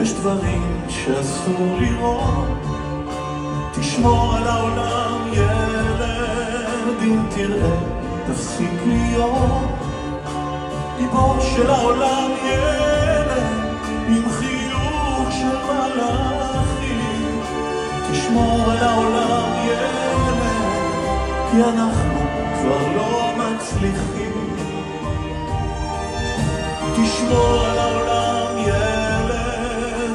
יש דברים שאסור לראות. תשמור על העולם ילד, אם תראה תפסיק להיות גיבור של העולם ילד, עם חיוך של מלאכים. תשמור על העולם ילד, כי אנחנו כבר לא מצליחים. תשמור על העולם ילד,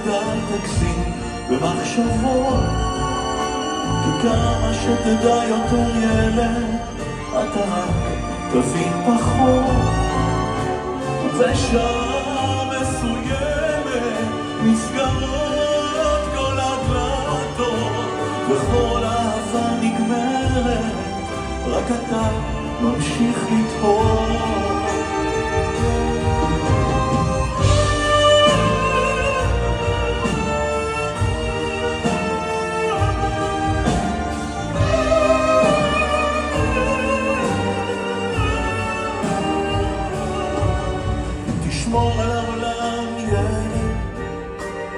אל תגזים במחשבות, כי כמה שתדע יותר ילד, אתה רק תבין פחות. ובשעה מסוימת נסגרות כל הדלתות, וכל אהבה נגמרת, רק אתה ממשיך לתהות. תשמור על העולם ילד,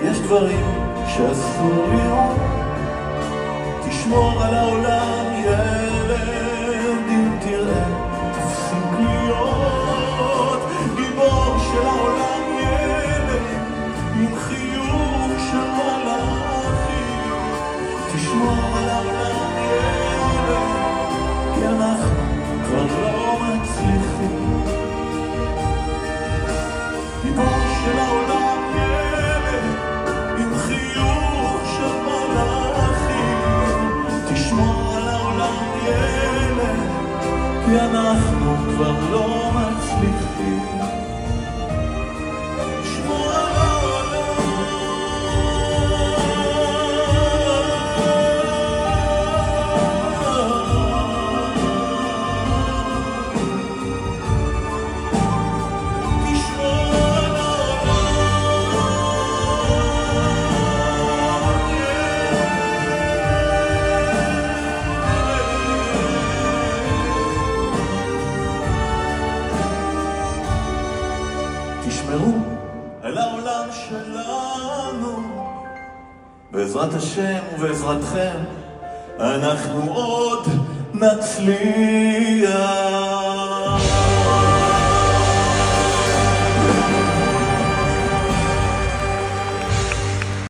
יש דברים שאסור לראות. תשמור על העולם ילד, אם תראה תפסיק להיות גיבור של העולם ילד, עם חיוך של מלאכים. תשמור על העולם ילד, כי אנחנו כבר לא מצליחים. גיבור של העולם ילד, עם חיוך של מלאכים. תשמור על העולם ילד, כי אנחנו כבר לא מצליחים. תשמור על העולם. תשמרו על העולם שלנו, בעזרת השם ובעזרתכם אנחנו עוד נצליח.